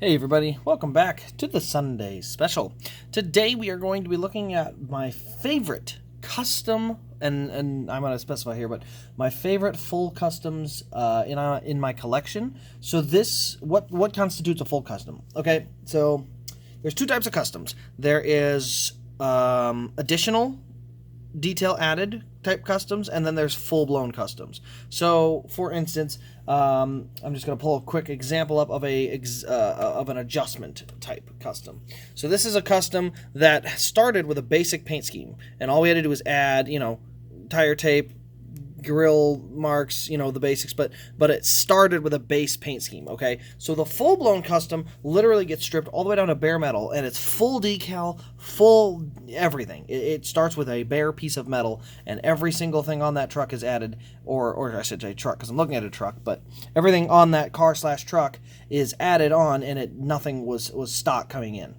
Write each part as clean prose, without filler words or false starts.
Hey everybody, welcome back to the Sunday Special. Today we are going to be looking at my favorite custom, and I'm going to specify here, but my favorite full customs in my collection. So what constitutes a full custom? Okay, so there's two types of customs. There is additional detail added type customs, and then there's full-blown customs. So for instance, I'm just going to pull a quick example up of an adjustment type custom. So this is a custom that started with a basic paint scheme, and all we had to do was add, tire tape, grill marks, the basics, but it started with a base paint scheme. Okay, so the full-blown custom literally gets stripped all the way down to bare metal, and it's full decal, full everything. It starts with a bare piece of metal, and every single thing on that truck is added, or I should say truck, because I'm looking at a truck, but everything on that car/truck is added on, and nothing was stock coming in.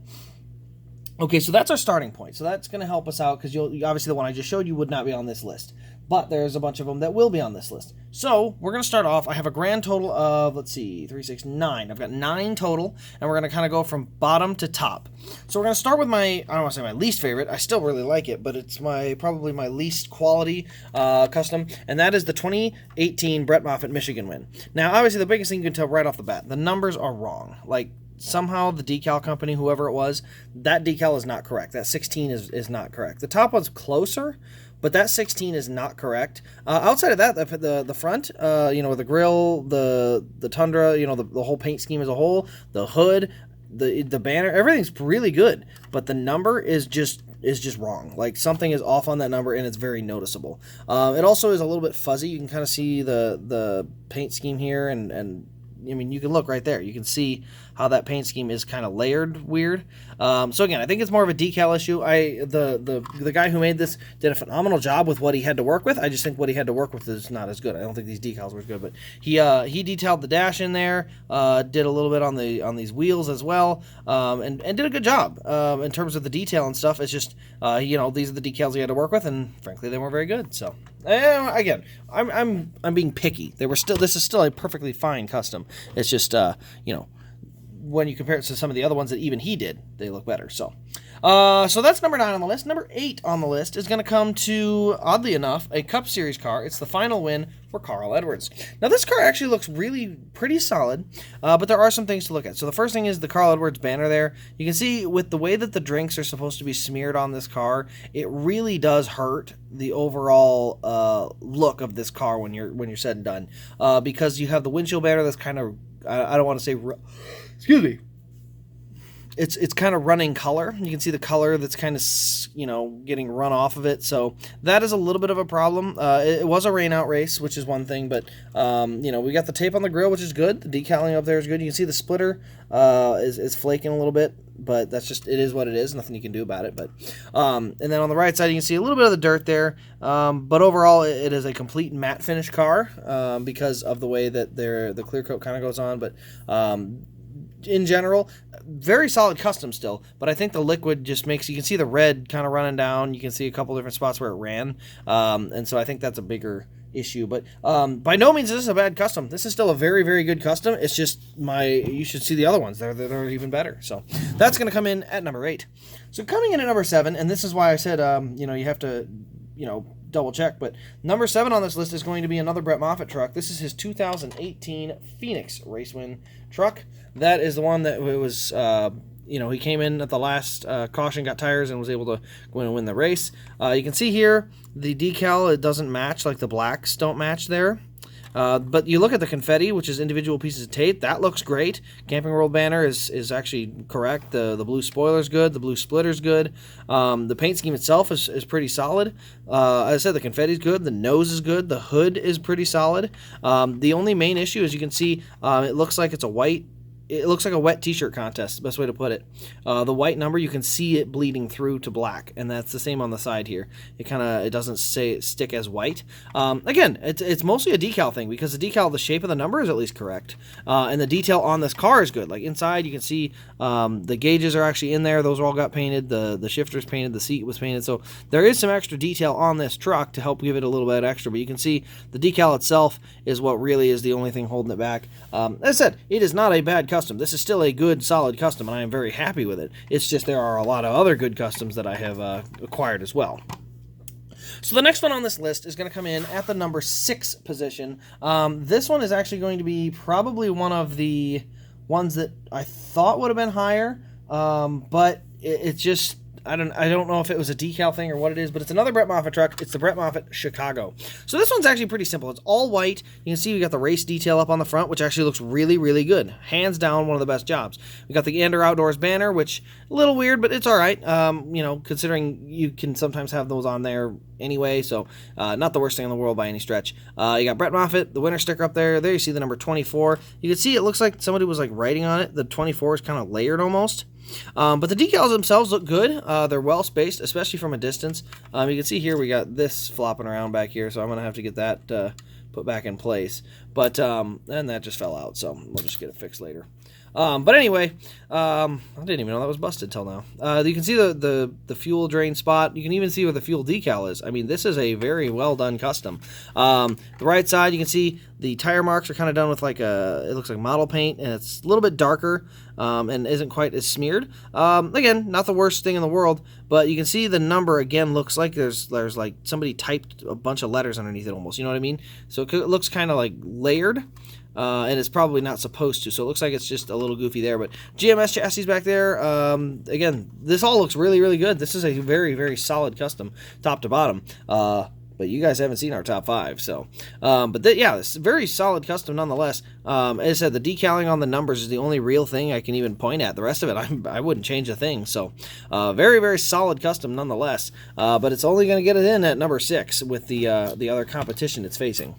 Okay, so that's our starting point. So that's going to help us out, because obviously the one I just showed you would not be on this list. But there's a bunch of them that will be on this list. So we're going to start off. I have a grand total of, let's see, 3, 6, 9. I've got 9 total, and we're going to kind of go from bottom to top. So we're going to start with I don't want to say my least favorite. I still really like it, but it's probably my least quality custom, and that is the 2018 Brett Moffatt Michigan win. Now, obviously, the biggest thing you can tell right off the bat, the numbers are wrong. Like, somehow the decal company, whoever it was, that decal is not correct. That 16 is not correct. The top one's closer, but that 16 is not correct. Outside of that, the front, the grill, the Tundra, the whole paint scheme as a whole, the hood, the banner, everything's really good. But the number is just wrong. Like, something is off on that number, and it's very noticeable. It also is a little bit fuzzy. You can kind of see the paint scheme here, and I mean, you can look right there. You can see how that paint scheme is kind of layered weird. So again, I think it's more of a decal issue. The guy who made this did a phenomenal job with what he had to work with. I just think what he had to work with is not as good. I don't think these decals were as good, but he detailed the dash in there, did a little bit on these wheels as well, and did a good job in terms of the detail and stuff. It's just these are the decals he had to work with, and frankly, they weren't very good. So again, I'm being picky. This is still a perfectly fine custom. It's just when you compare it to some of the other ones that even he did, they look better. So that's number 9 on the list. Number 8 on the list is going to come to, oddly enough, a Cup Series car. It's the final win for Carl Edwards. Now, this car actually looks really pretty solid, but there are some things to look at. So the first thing is the Carl Edwards banner there. You can see with the way that the drinks are supposed to be smeared on this car, it really does hurt the overall look of this car when you're said and done, because you have the windshield banner that's kind of, I don't want to say, excuse me, it's kind of running color. You can see the color that's kind of, getting run off of it. So that is a little bit of a problem. It was a rain-out race, which is one thing, but, we got the tape on the grill, which is good. The decaling up there is good. You can see the splitter is flaking a little bit, but it is what it is. Nothing you can do about it. But and then on the right side, you can see a little bit of the dirt there. But overall, it is a complete matte finish car because of the way that the clear coat kind of goes on. But in general, very solid custom still, but I think the liquid just makes, you can see the red kind of running down. You can see a couple different spots where it ran, and so I think that's a bigger issue. But by no means is this a bad custom. This is still a very, very good custom. It's just you should see the other ones. They're even better. So that's going to come in at number 8. So coming in at number 7, and this is why I said you have to double check, but number 7 on this list is going to be another Brett Moffatt truck. This is his 2018 Phoenix Race Win truck. That is the one that was he came in at the last caution, got tires, and was able to go in and win the race. You can see here the decal, it doesn't match, like the blacks don't match there. But you look at the confetti, which is individual pieces of tape, that looks great. Camping World banner is actually correct. The blue spoiler's good. The blue splitter's good. The paint scheme itself is pretty solid. As I said, the confetti's good. The nose is good. The hood is pretty solid. The only main issue, as you can see, it looks like it's a white. It looks like a wet t-shirt contest, the best way to put it. The white number, you can see it bleeding through to black, and that's the same on the side here. It doesn't stick as white. Again, it's mostly a decal thing, because the shape of the number is at least correct, and the detail on this car is good. Like inside, you can see the gauges are actually in there. Those all got painted. The shifter's painted. The seat was painted. So there is some extra detail on this truck to help give it a little bit extra. But you can see the decal itself is what really is the only thing holding it back. As I said, it is not a bad custom. This is still a good, solid custom, and I am very happy with it. It's just there are a lot of other good customs that I have acquired as well. So the next one on this list is going to come in at the number 6 position. This one is actually going to be probably one of the ones that I thought would have been higher, but it's just... I don't know if it was a decal thing or what it is, but it's another Brett Moffatt truck. It's the Brett Moffatt Chicago. So this one's actually pretty simple. It's all white. You can see we got the race detail up on the front, which actually looks really, really good. Hands down, one of the best jobs. We got the Gander Outdoors banner, which a little weird, but it's all right. You know, considering you can sometimes have those on there anyway, so not the worst thing in the world by any stretch. You got Brett Moffatt, the winner sticker up there. There you see the number 24. You can see it looks like somebody was like writing on it. The 24 is kind of layered almost. But the decals themselves look good. They're well spaced, especially from a distance. You can see here we got this flopping around back here, so I'm going to have to get that put back in place. But and that just fell out, so we'll just get it fixed later. But anyway, I didn't even know that was busted till now. You can see the fuel drain spot. You can even see where the fuel decal is. I mean, this is a very well done custom. The right side, you can see the tire marks are kind of done with like it looks like model paint, and it's a little bit darker and isn't quite as smeared. Again, not the worst thing in the world, but you can see the number again looks like there's like somebody typed a bunch of letters underneath it almost. You know what I mean? So it looks kind of like layered. And it's probably not supposed to, so it looks like it's just a little goofy there. But GMS chassis back there, again, this all looks really, really good. This is a very, very solid custom, top to bottom. But you guys haven't seen our top 5, so. Yeah, it's a very solid custom nonetheless. As I said, the decaling on the numbers is the only real thing I can even point at. The rest of it, I wouldn't change a thing. So, very, very solid custom nonetheless. But it's only going to get it in at number 6 with the other competition it's facing.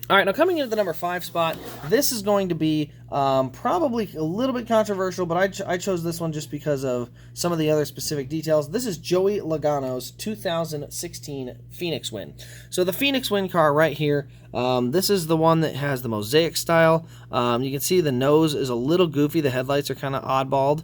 All right, now coming into the number 5 spot, this is going to be probably a little bit controversial, but I chose this one just because of some of the other specific details. This is Joey Logano's 2016 Phoenix Win. So the Phoenix Win car right here, this is the one that has the mosaic style. You can see the nose is a little goofy. The headlights are kind of oddballed.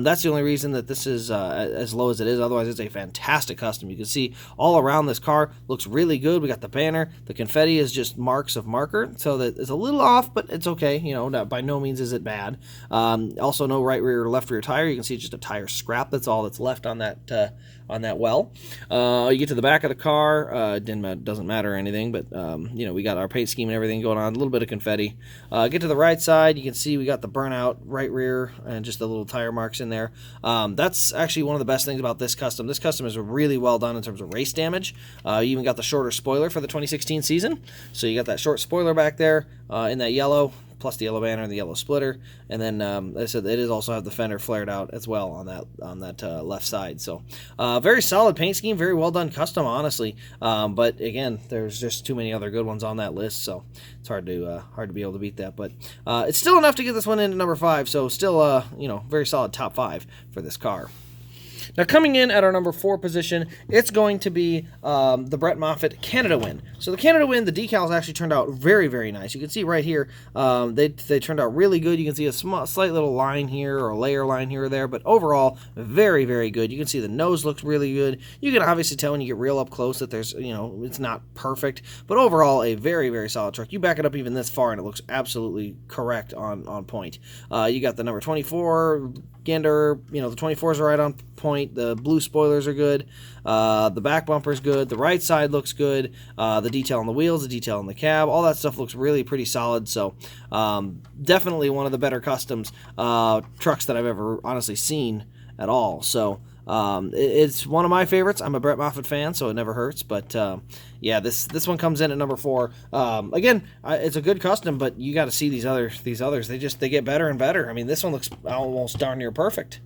That's the only reason that this is as low as it is. Otherwise, it's a fantastic custom. You can see all around this car looks really good. We got the banner. The confetti is just marks of marker, so that it's a little off, but it's okay. You know, by no means is it bad. Also, no right rear or left rear tire. You can see just a tire scrap. That's all that's left on that well. You get to the back of the car. Doesn't matter or anything, but you know, we got our paint scheme and everything going on. A little bit of confetti. Get to the right side. You can see we got the burnout right rear and just the little tire marks in there. That's actually one of the best things about this custom. This custom is really well done in terms of race damage. You even got the shorter spoiler for the 2016 season. So you got that short spoiler back there in that yellow, plus the yellow banner and the yellow splitter, and then as I said, it is also have the fender flared out as well on that left side. So very solid paint scheme, very well done custom, honestly. But again, there's just too many other good ones on that list, so it's hard to be able to beat that. But it's still enough to get this one into number 5. So still you know, very solid top 5 for this car. Now, coming in at our number 4 position, it's going to be the Brett Moffatt Canada Win. So the Canada Win, the decals actually turned out very, very nice. You can see right here, they turned out really good. You can see a slight little line here or a layer line here or there, but overall, very, very good. You can see the nose looks really good. You can obviously tell when you get real up close that there's, you know, it's not perfect, but overall, a very, very solid truck. You back it up even this far, and it looks absolutely correct on point. You got the number 24 Gander, you know, the 24s are right on point. The blue spoilers are good. The back bumper is good. The right side looks good. The detail on the wheels, the detail on the cab, all that stuff looks really pretty solid. So definitely one of the better customs trucks that I've ever honestly seen at all. So it's one of my favorites. I'm a Brett Moffatt fan, so it never hurts. But yeah, this one comes in at number 4. Again, it's a good custom, but you got to see these others. They get better and better. I mean, this one looks almost darn near perfect.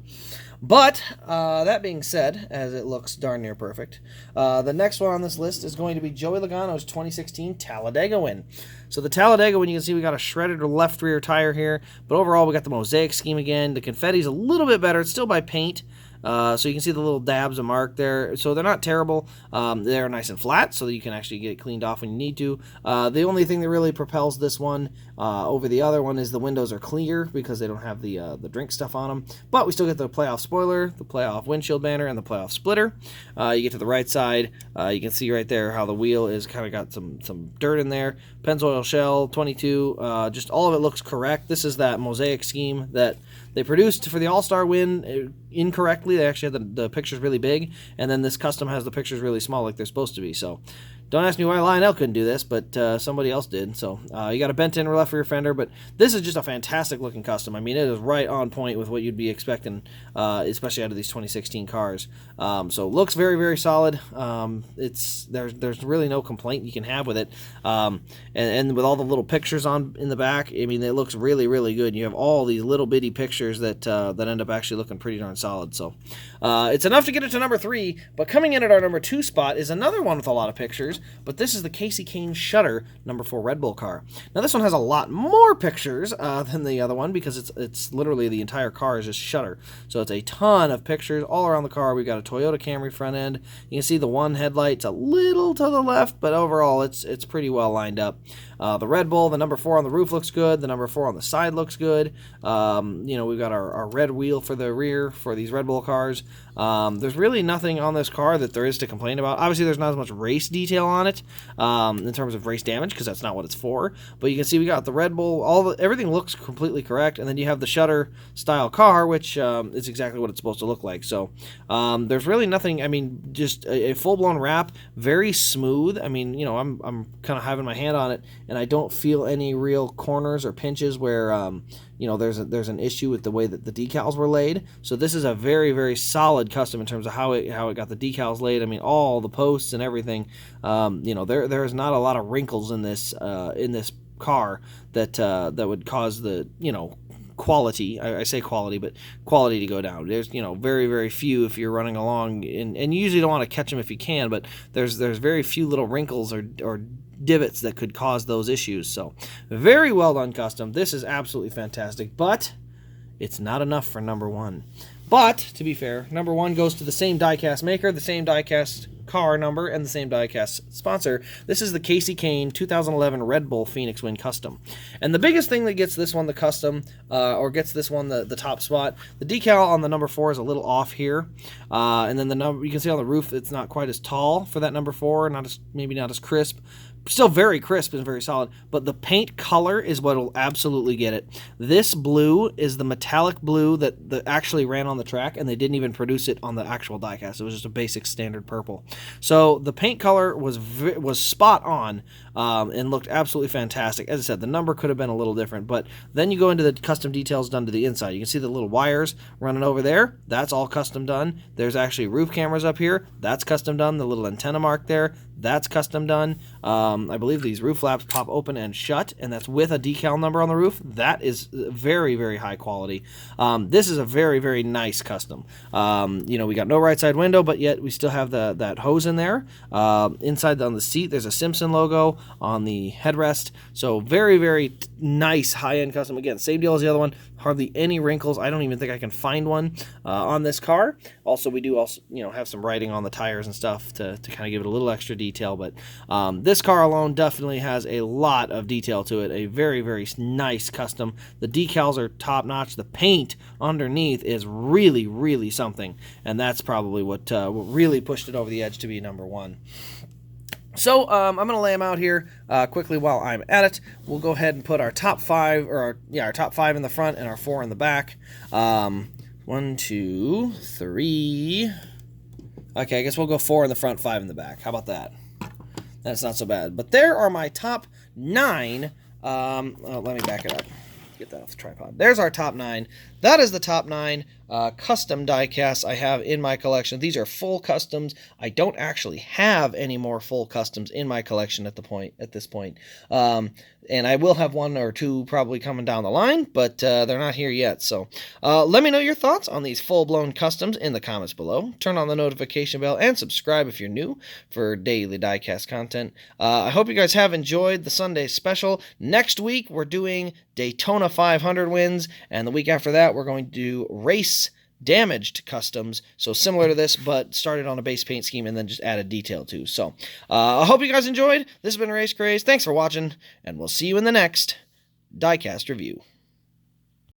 But that being said, as it looks darn near perfect, the next one on this list is going to be Joey Logano's 2016 Talladega Win. So the Talladega Win, you can see we got a shredded left rear tire here, but overall we got the mosaic scheme again. The confetti's a little bit better. It's still by paint. So you can see the little dabs of mark there. So they're not terrible. They're nice and flat, so that you can actually get it cleaned off when you need to. The only thing that really propels this one over the other one is the windows are clear because they don't have the drink stuff on them. But we still get the playoff spoiler, the playoff windshield banner, and the playoff splitter. You get to the right side, you can see right there how the wheel is kind of got some dirt in there. Pennzoil shell, 22, just all of it looks correct. This is that mosaic scheme that they produced for the All-Star win incorrectly. They actually had the pictures really big, and then this custom has the pictures really small like they're supposed to be. So don't ask me why Lionel couldn't do this, but somebody else did. So you got a bent-in left rear fender, but this is just a fantastic-looking custom. I mean, it is right on point with what you'd be expecting, especially out of these 2016 cars. So looks very, very solid. There's really no complaint you can have with it. And with all the little pictures in the back, I mean, it looks really, really good. You have all these little bitty pictures that end up actually looking pretty darn solid. So it's enough to get it to number 3, but coming in at our number 2 spot is another one with a lot of pictures. But this is the Kasey Kahne Shutter number 4 Red Bull car. Now this one has a lot more pictures than the other one because it's literally the entire car is just shutter. So it's a ton of pictures all around the car. We've got a Toyota Camry front end. You can see the one headlight's a little to the left, but overall it's pretty well lined up. The Red Bull, the number 4 on the roof looks good. The number 4 on the side looks good. We've got our red wheel for the rear for these Red Bull cars. There's really nothing on this car that there is to complain about. Obviously, there's not as much race detail on it in terms of race damage because that's not what it's for. But you can see we got the Red Bull. Everything looks completely correct. And then you have the Shutter style car, which is exactly what it's supposed to look like. So there's really nothing. I mean, just a full-blown wrap, very smooth. I mean, I'm kind of having my hand on it, and I don't feel any real corners or pinches where there's an issue with the way that the decals were laid. So this is a very, very solid custom in terms of how it got the decals laid. I mean, all the posts and everything. There's not a lot of wrinkles in this car that would cause the quality. I say quality, but quality to go down. There's very, very few if you're running along, and you usually don't want to catch them if you can. But there's very few little wrinkles or divots that could cause those issues. So very well done custom. This is absolutely fantastic, but it's not enough for number 1. But to be fair, number 1 goes to the same diecast maker, the same diecast car number, and the same diecast sponsor. This is the Kasey Kahne 2011 Red Bull Phoenix Win Custom. And the biggest thing that gets this one the custom, or gets this one the top spot, the decal on the number 4 is a little off here. And then the number, you can see on the roof, it's not quite as tall for that number 4, maybe not as crisp. Still very crisp and very solid, but the paint color is what will absolutely get it. This blue is the metallic blue that actually ran on the track, and they didn't even produce it on the actual diecast. It was just a basic standard purple. So the paint color was spot on and looked absolutely fantastic. As I said, the number could have been a little different, but then you go into the custom details done to the inside. You can see the little wires running over there. That's all custom done. There's actually roof cameras up here. That's custom done. The little antenna mark there, that's custom done. I believe these roof flaps pop open and shut, and that's with a decal number on the roof. That is very, very high quality. This is a very, very nice custom. We got no right side window, but yet we still have that hose in there. Inside on the seat, there's a Simpson logo on the headrest. So very, very nice high-end custom. Again, same deal as the other one. Hardly any wrinkles. I don't even think I can find one on this car. Also, we do have some writing on the tires and stuff to kind of give it a little extra detail. But this car alone definitely has a lot of detail to it. A very, very nice custom. The decals are top notch. The paint underneath is really, really something, and that's probably what really pushed it over the edge to be number 1. So I'm going to lay them out here quickly while I'm at it. We'll go ahead and put our top 5, or our top 5 in the front and our 4 in the back. 1, 2, 3. Okay, I guess we'll go 4 in the front, 5 in the back. How about that? That's not so bad. But there are my top 9. Let me back it up. Get that off the tripod. There's our top 9. That is the top 9 custom diecasts I have in my collection. These are full customs. I don't actually have any more full customs in my collection at this point. And I will have 1 or 2 probably coming down the line, but they're not here yet. So let me know your thoughts on these full-blown customs in the comments below. Turn on the notification bell and subscribe if you're new for daily diecast content. I hope you guys have enjoyed the Sunday special. Next week, we're doing Daytona 500 wins, and the week after that, we're going to do race damaged customs, so similar to this, but started on a base paint scheme and then just added detail too. So I hope you guys enjoyed. This has been Race Craze. Thanks for watching, and we'll see you in the next Diecast review.